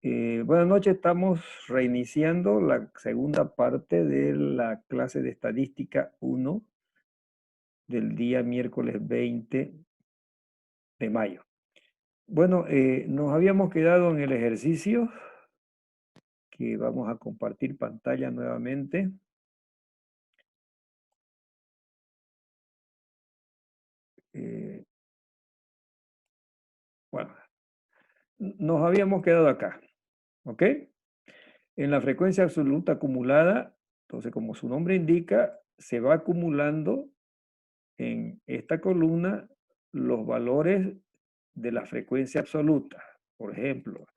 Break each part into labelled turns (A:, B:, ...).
A: Buenas noches, estamos reiniciando la segunda parte de la clase de estadística 1 del día miércoles 20 de mayo. Bueno, nos habíamos quedado en el ejercicio que vamos a compartir pantalla nuevamente. Bueno, nos habíamos quedado acá, ¿ok? En la frecuencia absoluta acumulada, entonces como su nombre indica, se va acumulando en esta columna los valores de la frecuencia absoluta. Por ejemplo,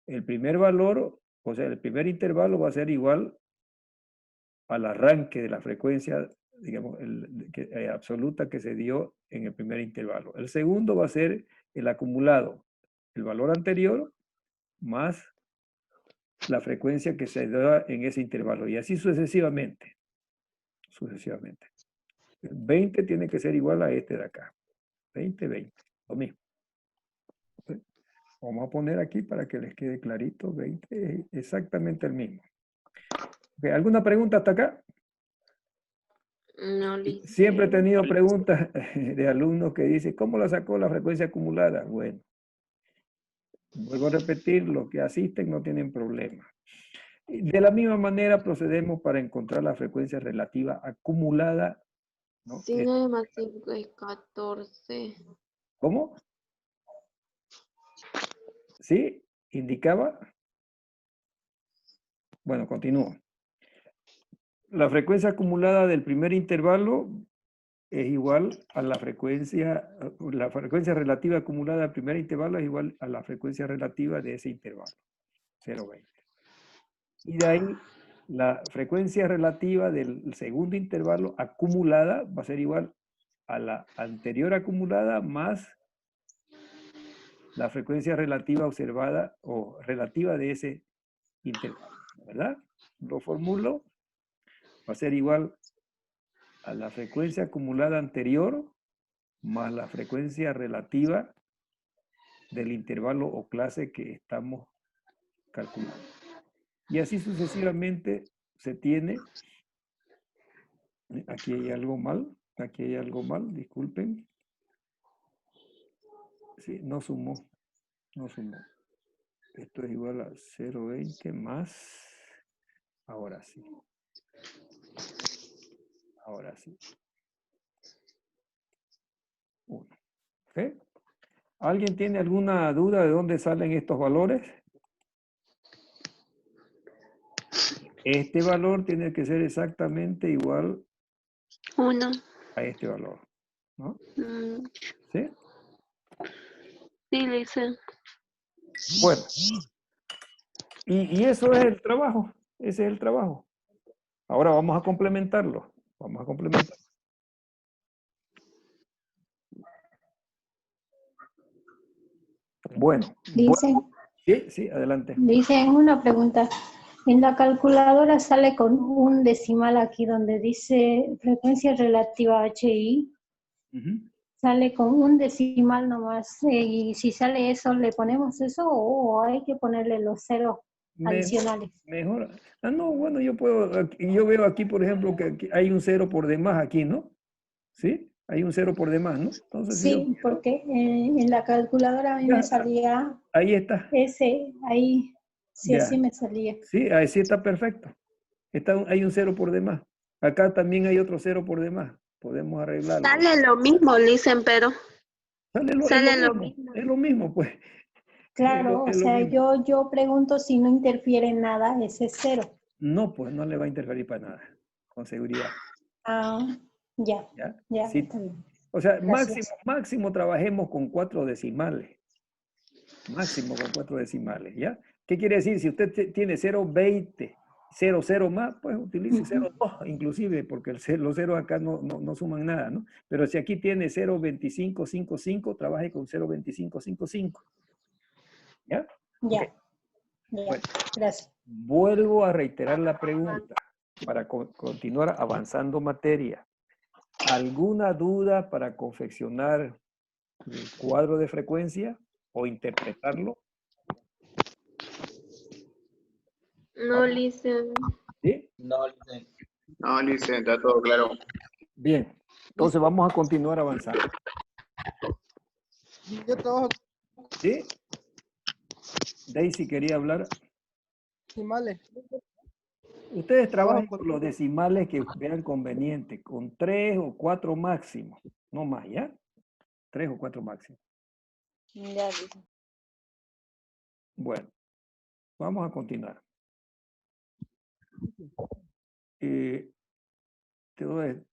A: el primer valor, o sea, el primer intervalo va a ser igual al arranque de la frecuencia, digamos, absoluta que se dio en el primer intervalo. El segundo va a ser el acumulado, el valor anterior más la frecuencia que se da en ese intervalo, y así sucesivamente. Sucesivamente. El 20 tiene que ser igual a este de acá. 20, 20. Lo mismo. Vamos a poner aquí para que les quede clarito. 20 es exactamente el mismo. ¿Alguna pregunta hasta acá?
B: No, Lice.
A: Siempre he tenido preguntas de alumnos que dicen, ¿cómo la sacó la frecuencia acumulada? Bueno, vuelvo a repetir, los que asisten no tienen problema. De la misma manera procedemos para encontrar la frecuencia relativa acumulada, ¿no?
B: 9 más 5 es 14.
A: ¿Cómo? ¿Sí? ¿Indicaba? Bueno, continúo. La frecuencia acumulada del primer intervalo es igual a la frecuencia relativa acumulada al primer intervalo es igual a la frecuencia relativa de ese intervalo, 0,20. Y de ahí, la frecuencia relativa del segundo intervalo acumulada va a ser igual a la anterior acumulada más la frecuencia relativa observada o relativa de ese intervalo, ¿verdad? Lo formulo, va a ser igual a la frecuencia acumulada anterior más la frecuencia relativa del intervalo o clase que estamos calculando. Y así sucesivamente se tiene. Aquí hay algo mal, disculpen. Sí, no sumó. Esto es igual a 0,20 más, ahora sí. Ahora sí. 1. ¿Ok? ¿Alguien tiene alguna duda de dónde salen estos valores? Este valor tiene que ser exactamente igual
B: 1.
A: a este valor, ¿no? ¿Sí?
B: Sí, Lice.
A: Bueno, y eso es el trabajo, ese es el trabajo. Ahora vamos a complementarlo, Bueno,
C: Dicen,
A: sí, adelante.
C: dicen una pregunta. En la calculadora sale con un decimal aquí donde dice frecuencia relativa HI. Sale con un decimal nomás. Y si sale eso, ¿le ponemos eso o hay que ponerle los ceros adicionales?
A: Mejor. Ah, no, bueno, yo veo aquí, por ejemplo, que aquí hay un cero por demás aquí, ¿no? ¿Sí? Hay un cero por demás, ¿no? Entonces,
C: Sí, porque en la calculadora a mí me salía
A: ahí está.
C: ese, ahí, sí, así me salía.
A: Sí, ahí sí está perfecto. Hay un cero por demás. Acá también hay otro cero por demás. Podemos arreglarlo.
B: Sale lo mismo, Licen, pero.
A: Sale lo mismo. Es lo mismo, pues.
C: Claro, o sea, yo pregunto si no interfiere en nada ese cero.
A: No, pues no le va a interferir para nada, con seguridad.
C: Ah, ya,
A: Sí.
C: está bien.
A: O sea,
C: Gracias.
A: máximo trabajemos con 4 decimales. Máximo con 4 decimales, ¿ya? ¿Qué quiere decir? Si usted tiene 0,20, 0,0 más, pues utilice 0,2 inclusive, porque los ceros acá no suman nada, ¿no? Pero si aquí tiene 0,2555, trabaje con 0,2555. ¿Ya?
C: Ya,
A: Okay. Bueno,
C: gracias.
A: vuelvo a reiterar la pregunta para continuar avanzando materia. ¿Alguna duda para confeccionar el cuadro de frecuencia o interpretarlo?
B: No, Licen.
A: ¿Sí?
D: No, Licen.
E: No, Licen, está todo claro.
A: Bien. Entonces vamos a continuar avanzando.
D: Yo trabajo
A: ¿Sí? Daisy quería hablar.
D: con decimales.
A: Ustedes trabajan
D: Trabajo
A: con los decimales que vean conveniente, con 3 o 4 máximo. No más, ¿ya? 3 o 4 máximo.
F: Ya, Licen.
A: Bueno, vamos a continuar.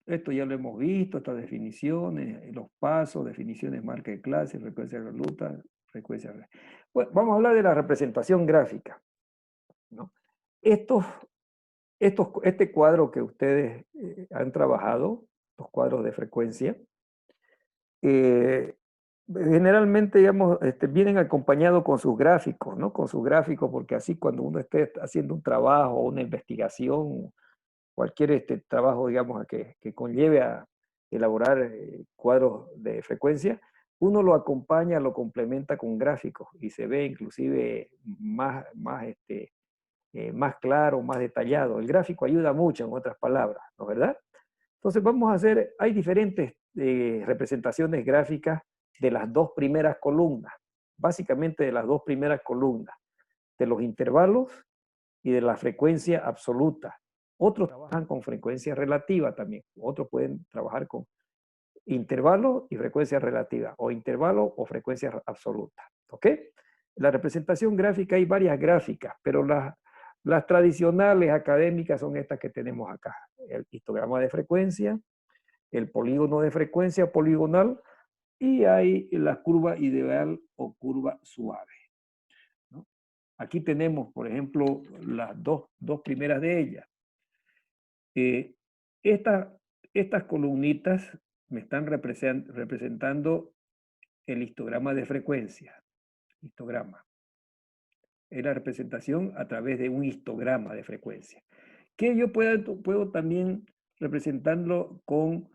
A: Esto ya lo hemos visto, estas definiciones, los pasos, definiciones, marca de clase, frecuencia resoluta, frecuencia. Bueno, vamos a hablar de la representación gráfica, ¿no? Este cuadro que ustedes han trabajado, los cuadros de frecuencia, generalmente, digamos, vienen acompañados con sus gráficos, ¿no? Con sus gráficos, porque así cuando uno esté haciendo un trabajo o una investigación, cualquier trabajo, digamos, que conlleve a elaborar cuadros de frecuencia, uno lo acompaña, lo complementa con gráficos y se ve inclusive más claro, más detallado. El gráfico ayuda mucho, en otras palabras, ¿no es verdad? Entonces vamos a hacer, hay diferentes representaciones gráficas de las dos primeras columnas, básicamente de las dos primeras columnas, de los intervalos y de la frecuencia absoluta. Otros trabajan con frecuencia relativa también, otros pueden trabajar con intervalo y frecuencia relativa, o intervalo o frecuencia absoluta, ¿ok? La representación gráfica, hay varias gráficas, pero las tradicionales académicas son estas que tenemos acá. El histograma de frecuencia, el polígono de frecuencia poligonal, y hay la curva ideal o curva suave, ¿no? Aquí tenemos, por ejemplo, las dos primeras de ellas. Estas columnitas me están representando el histograma de frecuencia. Histograma. Es la representación a través de un histograma de frecuencia. Que yo puedo también representarlo con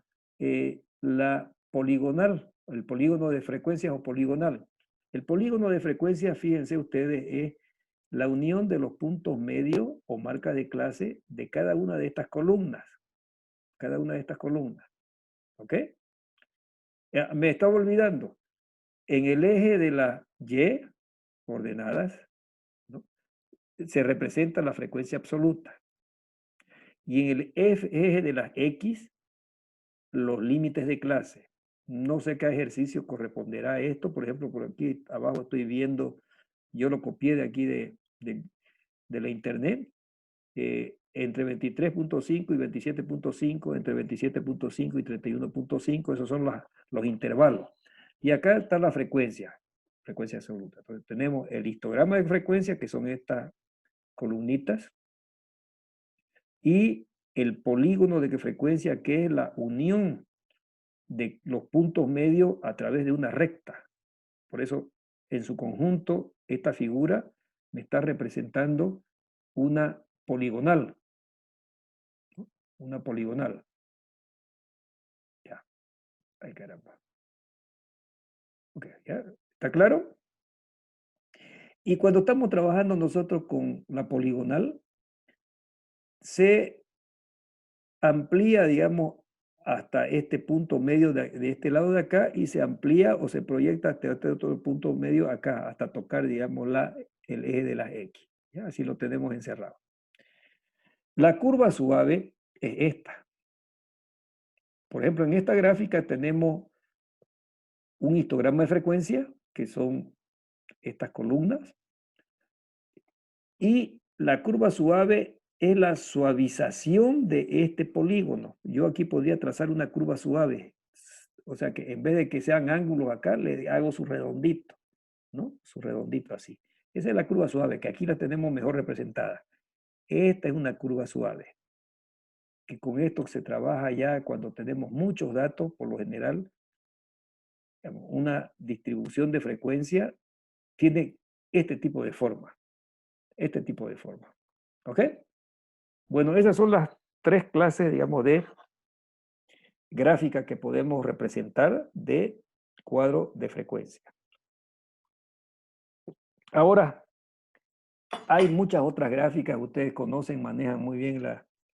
A: la poligonal, el polígono de frecuencias o poligonal. El polígono de frecuencias, fíjense ustedes, es la unión de los puntos medios o marca de clase de cada una de estas columnas. Cada una de estas columnas. ¿Ok? Me estaba olvidando. En el eje de la Y, coordenadas, ¿no?, se representa la frecuencia absoluta. Y en el eje de las X, los límites de clase. No sé qué ejercicio corresponderá a esto. Por ejemplo, por aquí abajo estoy viendo, yo lo copié de aquí de la internet, entre 23.5 y 27.5, entre 27.5 y 31.5, esos son los intervalos. Y acá está la frecuencia absoluta. Entonces tenemos el histograma de frecuencia, que son estas columnitas, y el polígono de frecuencia, que es la unión de los puntos medios a través de una recta. Por eso, en su conjunto, esta figura me está representando una poligonal. Una poligonal. Ya. Ay, caramba. Ok, ¿ya? ¿Está claro? Y cuando estamos trabajando nosotros con la poligonal, se amplía, digamos, hasta este punto medio de este lado de acá, y se amplía o se proyecta hasta este otro punto medio acá, hasta tocar, digamos, el eje de las X. ¿Ya? Así lo tenemos encerrado. La curva suave es esta. Por ejemplo, en esta gráfica tenemos un histograma de frecuencia, que son estas columnas, y la curva suave es la suavización de este polígono. Yo aquí podría trazar una curva suave, o sea que en vez de que sean ángulos acá, le hago su redondito, ¿no? Su redondito así. Esa es la curva suave, que aquí la tenemos mejor representada. Esta es una curva suave, que con esto se trabaja ya cuando tenemos muchos datos, por lo general, una distribución de frecuencia tiene este tipo de forma. Este tipo de forma. ¿Ok? Bueno, esas son las tres clases, digamos, de gráfica que podemos representar de cuadro de frecuencia. Ahora, Hay muchas otras gráficas, ustedes conocen, manejan muy bien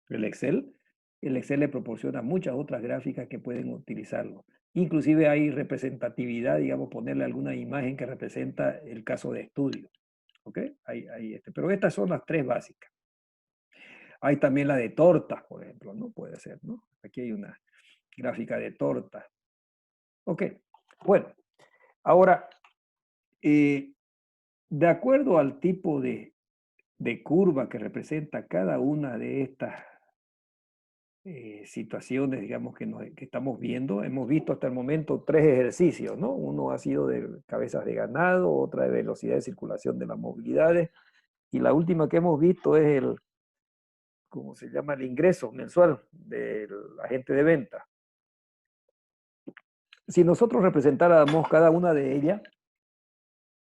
A: el Excel. El Excel le proporciona muchas otras gráficas que pueden utilizarlo. Inclusive hay representatividad, digamos, ponerle alguna imagen que representa el caso de estudio. ¿Ok? Pero estas son las tres básicas. Hay también la de tortas, por ejemplo, ¿no? Puede ser, ¿no? Aquí hay una gráfica de tortas. Ok, bueno, ahora, de acuerdo al tipo de curva que representa cada una de estas situaciones, digamos, que estamos viendo, hemos visto hasta el momento 3 ejercicios, ¿no? Uno ha sido de cabezas de ganado, otra de velocidad de circulación de las movilidades, y la última que hemos visto es el, ¿cómo se llama? El ingreso mensual del agente de venta. Si nosotros representáramos cada una de ellas,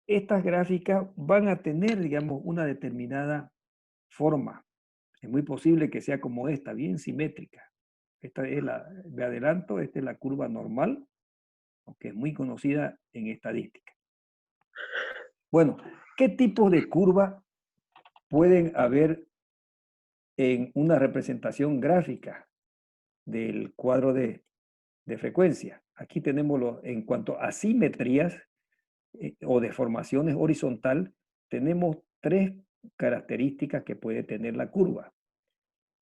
A: estas gráficas van a tener, digamos, una determinada forma. Es muy posible que sea como esta, bien simétrica. Esta es de adelanto, esta es la curva normal, que es muy conocida en estadística. Bueno, ¿qué tipos de curva pueden haber en una representación gráfica del cuadro de frecuencia? Aquí tenemos en cuanto a simetrías o deformaciones horizontal, tenemos 3 características que puede tener la curva.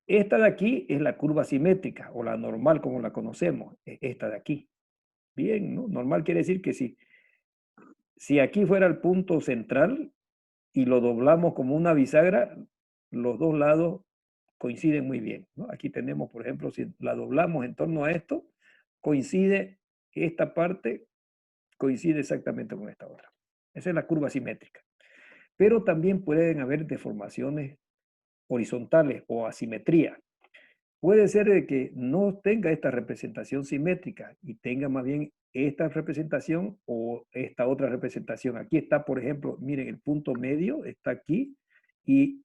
A: Esta de aquí es la curva simétrica o la normal como la conocemos, esta de aquí. Bien, ¿no? Normal quiere decir que si aquí fuera el punto central y lo doblamos como una bisagra, los dos lados coinciden muy bien, ¿no? Aquí tenemos, por ejemplo, si la doblamos en torno a esto, coincide esta parte, coincide exactamente con esta otra. Esa es la curva simétrica. Pero también pueden haber deformaciones horizontales o asimetría. Puede ser de que no tenga esta representación simétrica y tenga más bien esta representación o esta otra representación. Aquí está, por ejemplo, miren, el punto medio está aquí y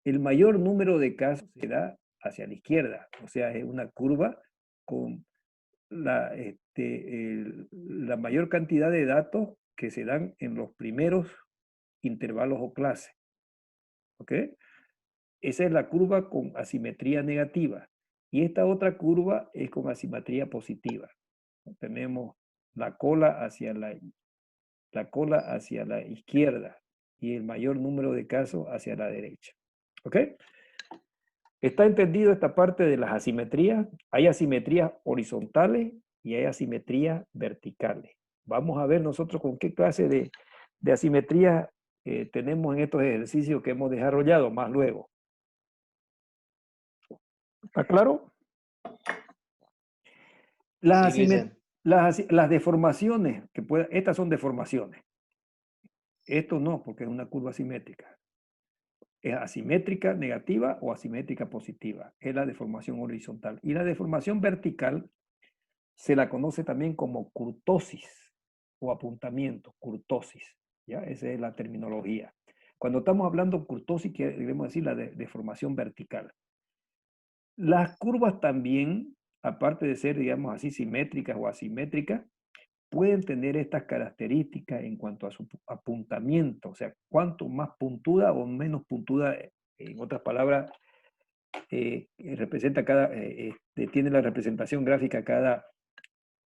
A: el mayor número de casos se da hacia la izquierda. O sea, es una curva con la mayor cantidad de datos que se dan en los primeros intervalos o clases. ¿Ok? Esa es la curva con asimetría negativa. Y esta otra curva es con asimetría positiva. Tenemos la cola hacia la izquierda y el mayor número de casos hacia la derecha. ¿Ok? ¿Está entendido esta parte de las asimetrías? Hay asimetrías horizontales y hay asimetrías verticales. Vamos a ver nosotros con qué clase de asimetría tenemos en estos ejercicios que hemos desarrollado más luego. ¿Está claro? Las deformaciones, estas son deformaciones. Esto no, porque es una curva simétrica. Es asimétrica negativa o asimétrica positiva. Es la deformación horizontal. Y la deformación vertical se la conoce también como kurtosis o apuntamiento, kurtosis. ¿Ya? Esa es la terminología. Cuando estamos hablando de kurtosis, queremos decir la deformación vertical. Las curvas también, aparte de ser, digamos así, simétricas o asimétricas, pueden tener estas características en cuanto a su apuntamiento, o sea, cuanto más puntuda o menos puntuda, en otras palabras, representa tiene la representación gráfica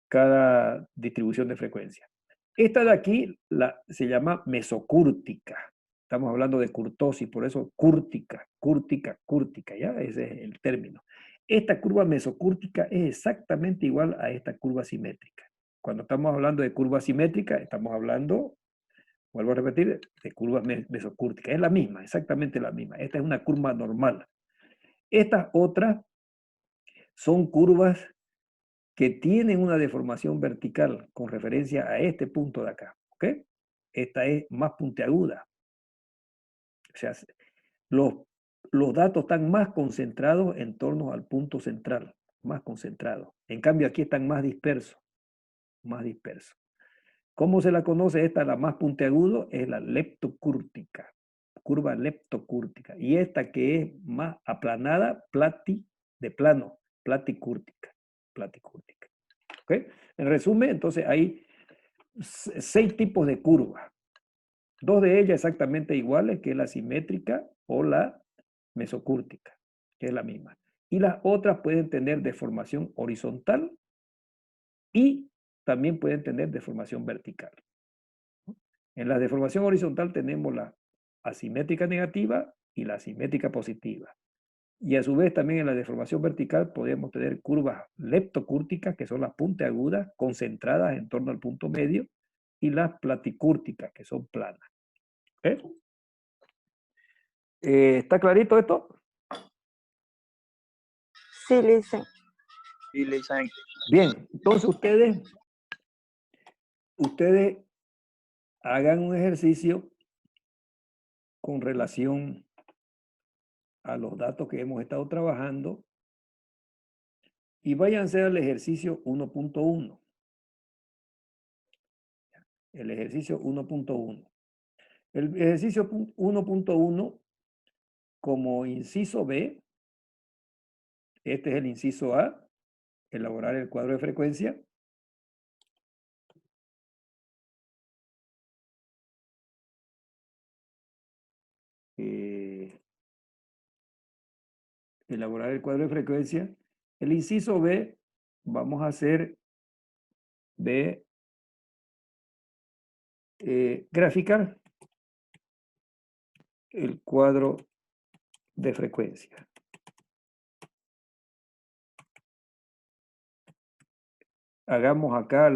A: cada distribución de frecuencia. Esta de aquí se llama mesocúrtica. Estamos hablando de kurtosis, por eso cúrtica, ¿ya? Ese es el término. Esta curva mesocúrtica es exactamente igual a esta curva simétrica. Cuando estamos hablando de curva simétrica, estamos hablando, vuelvo a repetir, de curvas mesocúrticas. Es la misma, exactamente la misma. Esta es una curva normal. Estas otras son curvas que tienen una deformación vertical con referencia a este punto de acá. ¿Ok? Esta es más puntiaguda. O sea, los datos están más concentrados en torno al punto central, más concentrados. En cambio, aquí están más dispersos, más dispersos. ¿Cómo se la conoce? Esta, la más puntiaguda, es la leptocúrtica, curva leptocúrtica. Y esta que es más aplanada, de plano, platicúrtica, platicúrtica. ¿Ok? En resumen, entonces hay 6 tipos de curvas. Dos de ellas exactamente iguales, que es la simétrica o la mesocúrtica, que es la misma. Y las otras pueden tener deformación horizontal y también pueden tener deformación vertical. En la deformación horizontal tenemos la asimétrica negativa y la asimétrica positiva. Y a su vez también en la deformación vertical podemos tener curvas leptocúrticas, que son las puntiagudas concentradas en torno al punto medio, y las platicúrticas, que son planas. ¿Eh? ¿Está clarito esto?
F: Sí, listen.
D: Sí, listen.
A: Bien, entonces ustedes hagan un ejercicio con relación a los datos que hemos estado trabajando y váyanse al ejercicio 1.1. El ejercicio 1.1. El ejercicio 1.1, como inciso B, este es el inciso A, elaborar el cuadro de frecuencia. Elaborar el cuadro de frecuencia. El inciso B, vamos a hacer B, graficar el cuadro de frecuencia. Hagamos acá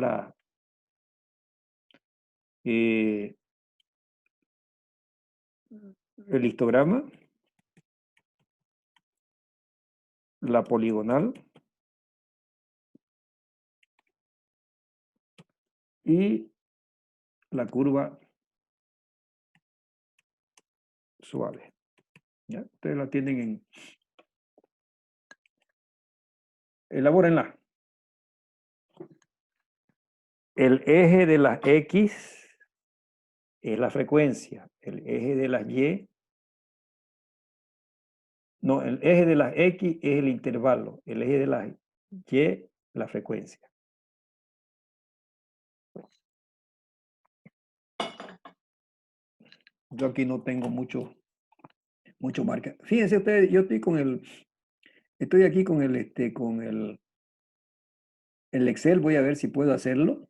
A: el histograma, la poligonal y la curva suave. ¿Ya? Ustedes la tienen en... Elabórenla. El eje de las X es la frecuencia. El eje de las Y... No, el eje de las X es el intervalo. El eje de las Y, la frecuencia. Yo aquí no tengo mucho marca. Fíjense ustedes, yo estoy aquí con el Excel, voy a ver si puedo hacerlo.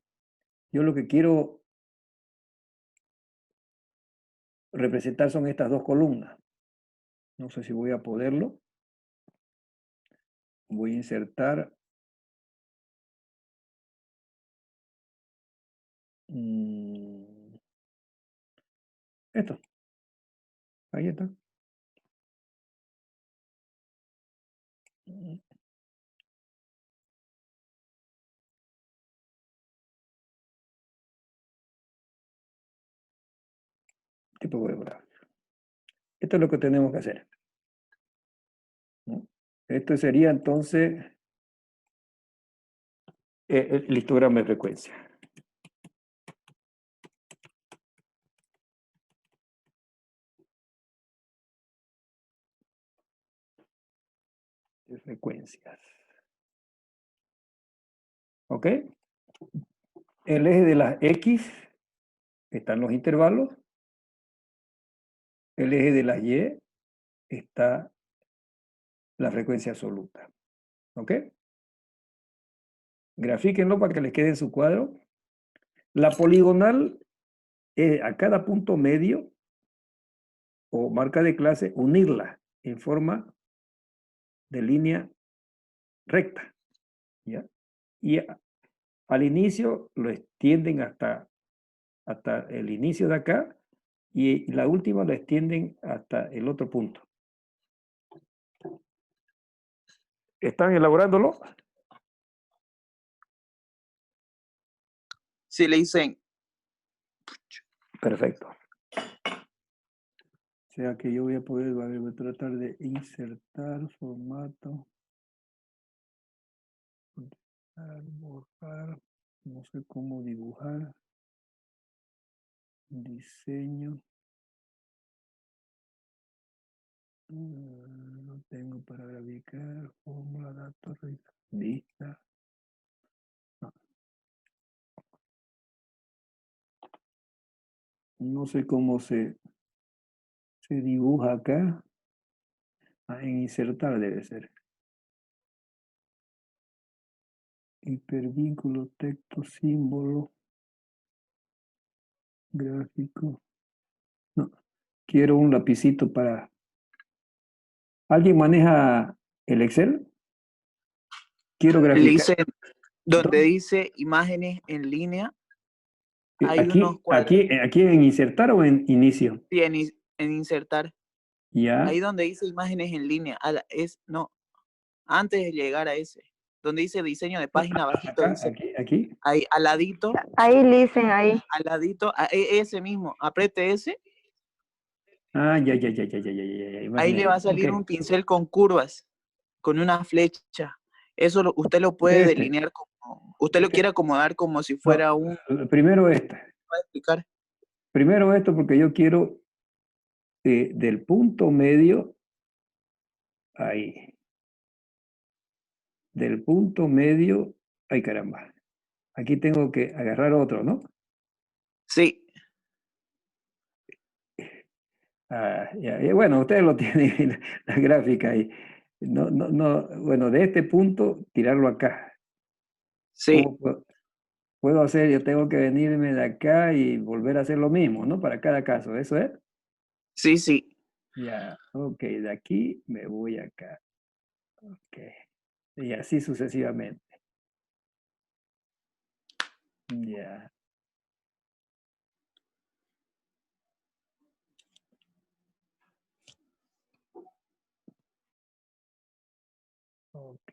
A: Yo lo que quiero representar son estas dos columnas. No sé si voy a poderlo. Voy a insertar esto. Ahí está. Tipo de gráfico. Esto es lo que tenemos que hacer, ¿no? Esto sería entonces el histograma de frecuencia. De frecuencias. ¿Ok? El eje de las X están los intervalos. El eje de las Y está la frecuencia absoluta. ¿Ok? Grafíquenlo para que les quede en su cuadro. La poligonal es a cada punto medio o marca de clase, unirla en forma de línea recta. ¿Ya? Y al inicio lo extienden hasta el inicio de acá y la última lo extienden hasta el otro punto. ¿Están elaborándolo?
D: Sí, listen.
A: Perfecto. O sea que yo voy a tratar de insertar formato. Borrar, no sé cómo dibujar. Diseño. No tengo para graficar. Fórmula, datos, lista. No. No sé cómo se dibuja acá. Ah, en insertar debe ser. Hipervínculo, texto, símbolo, gráfico. No, quiero un lapicito para... ¿Alguien maneja el Excel? Quiero
D: Le
A: graficar.
D: dice, donde
A: ¿Dónde?
D: dice imágenes en línea, hay unos
A: Aquí en insertar o en inicio.
D: sí, en insertar.
A: Ya.
D: Ahí donde dice imágenes en línea, no, antes de llegar a ese, donde dice diseño de página bajito,
A: Acá,
D: dice,
A: aquí.
D: ahí al ladito,
F: Ahí dicen, ahí.
D: ese mismo, apriete ese,
A: Ah, ya.
D: ahí le va a salir
A: Ok.
D: un pincel con curvas, con una flecha. Eso usted lo puede
A: Este.
D: delinear como, usted lo quiere acomodar como si fuera
A: No, primero esta.
D: ¿puede explicar?
A: Primero esto porque yo quiero del punto medio ahí. Del punto medio, ay caramba. Aquí tengo que agarrar otro, ¿no?
D: Sí,
A: Ah, ya, bueno, ustedes lo tienen la gráfica ahí. No, bueno, de este punto tirarlo acá.
D: sí,
A: Puedo hacer? Yo tengo que venirme de acá y volver a hacer lo mismo, ¿no? Para cada caso, ¿eso es?
D: sí.
A: Ya, ok, de aquí me voy acá. Ok, y así sucesivamente. Ya. Ok.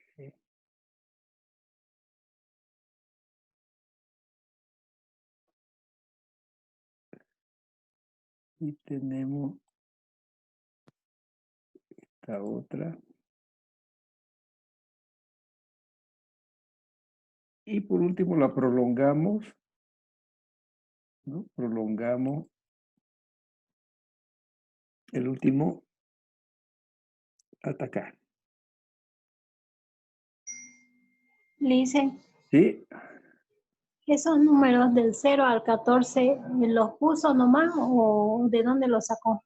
A: Y tenemos esta otra. Y por último la prolongamos, ¿no? Prolongamos el último hasta acá.
C: Dice,
A: ¿Sí?
C: ¿esos números del 0 al 14 los puso nomás o de dónde los sacó?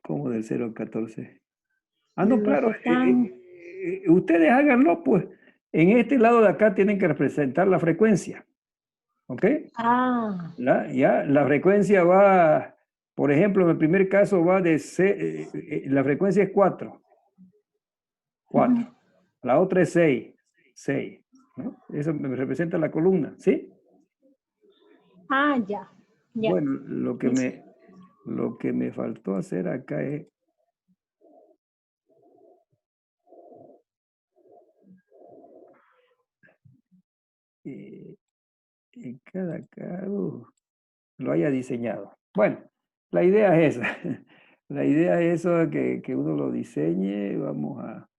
A: Como del 0 al 14. Ah, no,
C: Los
A: claro.
C: que están...
A: Ustedes háganlo, pues. En este lado de acá tienen que representar la frecuencia. ¿Ok?
C: Ah,
A: Ya, la frecuencia va, por ejemplo, en el primer caso va de la frecuencia es 4. 4.
C: ujú.
A: La otra es 6. 6. ¿No? Eso me representa la columna, ¿sí?
C: Ah, ya.
A: Bueno,
C: Dice,
A: lo que me faltó hacer acá es en cada caso lo haya diseñado. Bueno, la idea es esa. La idea es eso, que uno lo diseñe. Vamos a...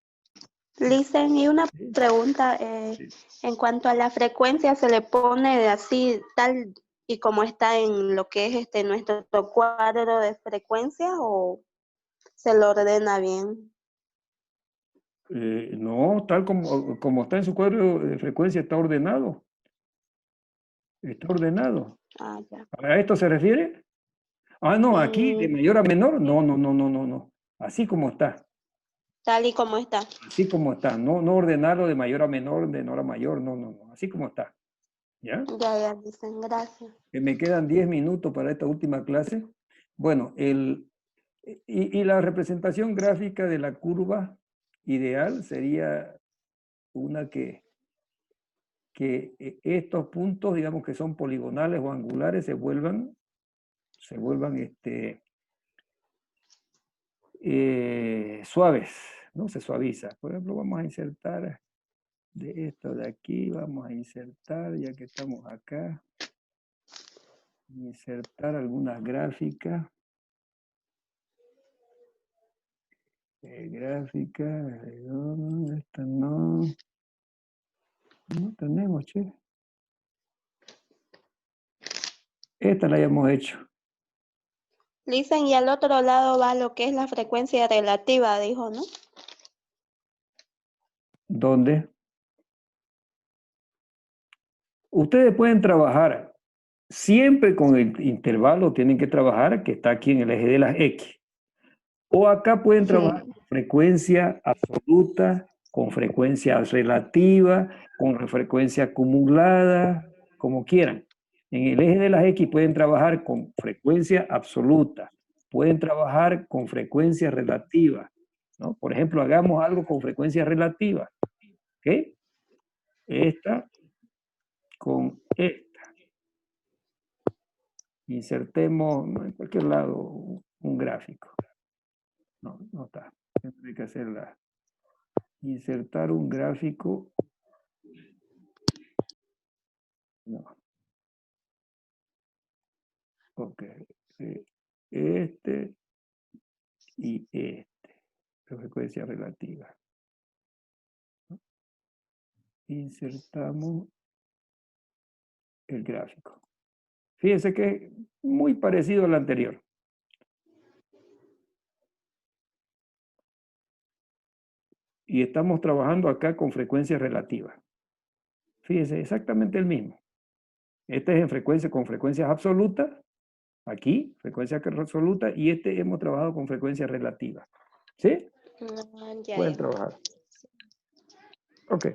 B: Listen, y una
A: Sí,
B: pregunta,
A: sí.
B: en cuanto a la frecuencia, ¿se le pone de así tal y como está en lo que es nuestro cuadro de frecuencia o se lo ordena bien?
A: No, tal como está en su cuadro de frecuencia, está ordenado. Está ordenado.
B: Ah, ya.
A: ¿A esto se refiere? Ah, no, aquí de
B: Mm,
A: mayor a menor. No. Así como está.
B: tal y como está.
A: Así como está. No ordenarlo de mayor a menor, de menor a mayor. No. Así como está. ¿Ya?
B: Ya, dicen, gracias.
A: Me quedan 10 minutos para esta última clase. Bueno, y la representación gráfica de la curva ideal sería una que estos puntos, digamos que son poligonales o angulares, se vuelvan suaves, ¿no? Se suaviza. Por ejemplo, vamos a insertar de esto de aquí, vamos a insertar, ya que estamos acá, insertar algunas gráficas. Gráficas, esta no tenemos, che. Esta la hayamos hecho.
B: Dicen, y al otro lado va lo que es la frecuencia relativa, dijo, ¿no?
A: ¿Dónde? Ustedes pueden trabajar siempre con el intervalo tienen que trabajar que está aquí en el eje de las X. O acá pueden trabajar con frecuencia absoluta, con frecuencia relativa, con frecuencia acumulada, como quieran. En el eje de las X pueden trabajar con frecuencia absoluta, pueden trabajar con frecuencia relativa, ¿no? Por ejemplo, hagamos algo con frecuencia relativa, ¿ok? Esta con esta. Insertemos en cualquier lado un gráfico. No, no está. Hay que hacerla. Insertar un gráfico. No. Ok. Este y este. La frecuencia relativa. Insertamos el gráfico. Fíjense que es muy parecido al anterior. Y estamos trabajando acá con frecuencia relativa. Fíjense, exactamente el mismo. Este es en frecuencia con frecuencias absolutas. Aquí, frecuencia absoluta. Y este hemos trabajado con frecuencia relativa. ¿Sí?
B: Ya,
A: Pueden
B: ya.
A: trabajar. Ok.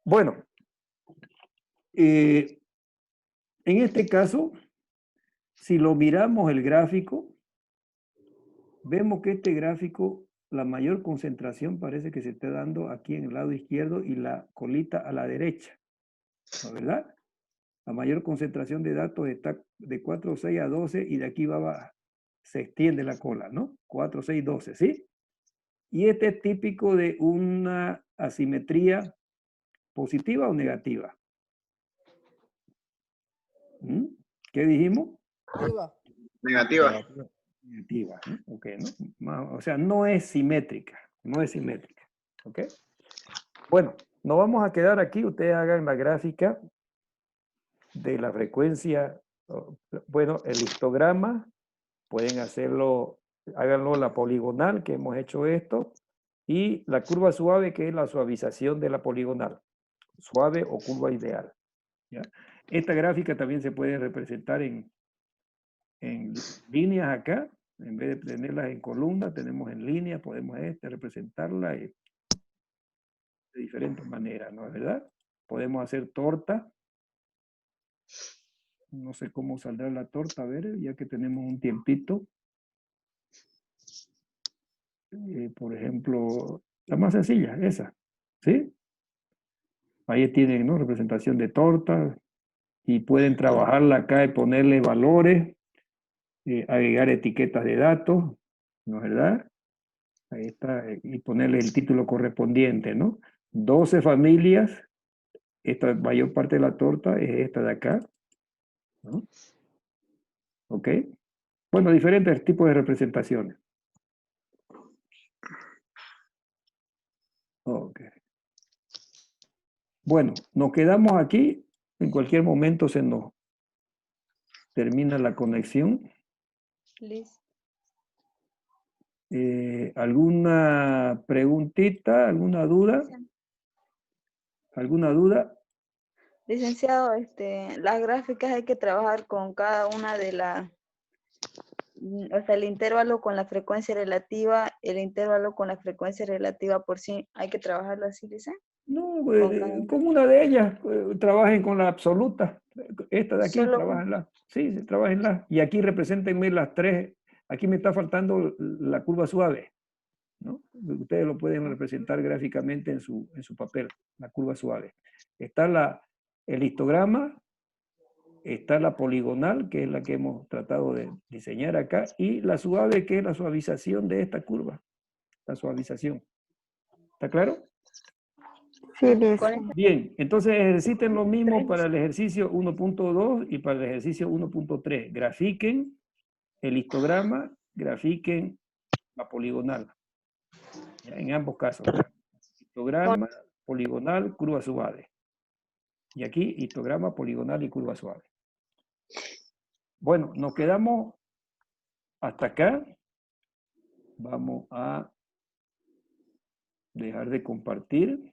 A: Bueno. En este caso, si lo miramos el gráfico, vemos que este gráfico, la mayor concentración parece que se está dando aquí en el lado izquierdo y la colita a la derecha. ¿No, verdad? La mayor concentración de datos está de 4, 6 a 12 y de aquí va, se extiende la cola, ¿no? 4, 6, 12, ¿sí? Y este es típico de una asimetría positiva o negativa. ¿Mm? ¿Qué dijimos?
E: Negativa.
A: Negativa, ¿no? Ok, ¿no? O sea, no es simétrica, no es simétrica, ¿ok? Bueno, nos vamos a quedar aquí, ustedes hagan la gráfica de la frecuencia, bueno, el histograma, pueden hacerlo, háganlo la poligonal, que hemos hecho esto, y la curva suave, que es la suavización de la poligonal, suave o curva ideal, ¿ya? Esta gráfica también se puede representar en líneas acá, en vez de tenerlas en columnas, tenemos en línea, podemos representarla de diferentes maneras, ¿no es verdad? Podemos hacer torta. No sé cómo saldrá la torta, a ver, ya que tenemos un tiempito. Por ejemplo, la más sencilla, esa, ¿sí? Ahí tienen, ¿no? Representación de torta y pueden trabajarla acá y ponerle valores, agregar etiquetas de datos, ¿no es verdad? Ahí está, y ponerle el título correspondiente, ¿no? 12 familias, esta mayor parte de la torta es esta de acá, ¿no? ¿Ok? Bueno, diferentes tipos de representaciones. Ok. Bueno, nos quedamos aquí, en cualquier momento se nos termina la conexión.
F: Listo.
A: ¿Alguna preguntita, alguna duda? ¿Alguna duda?
F: Licenciado, las gráficas hay que trabajar con cada una de las, o sea, el intervalo con la frecuencia relativa, el intervalo con la frecuencia relativa por sí, hay que trabajarlo así, dice.
A: No,
F: Con cada una.
A: como una de ellas, trabajen con la absoluta. Esta de aquí,
F: Solo
A: trabajenla. Sí, trabajenla. Y aquí represéntenme las tres. Aquí me está faltando la curva suave, ¿no? Ustedes lo pueden representar gráficamente en su papel, la curva suave. Está el histograma, está la poligonal, que es la que hemos tratado de diseñar acá, y la suave, que es la suavización de esta curva. La suavización. ¿Está claro?
B: Sí,
F: con
B: listo.
A: Bien, entonces ejerciten lo mismo para el ejercicio 1.2 y para el ejercicio 1.3. Grafiquen el histograma, grafiquen la poligonal. ¿Ya? En ambos casos. Histograma, poligonal, curva suave. Y aquí histograma, poligonal y curva suave. Bueno, nos quedamos hasta acá. Vamos a dejar de compartir.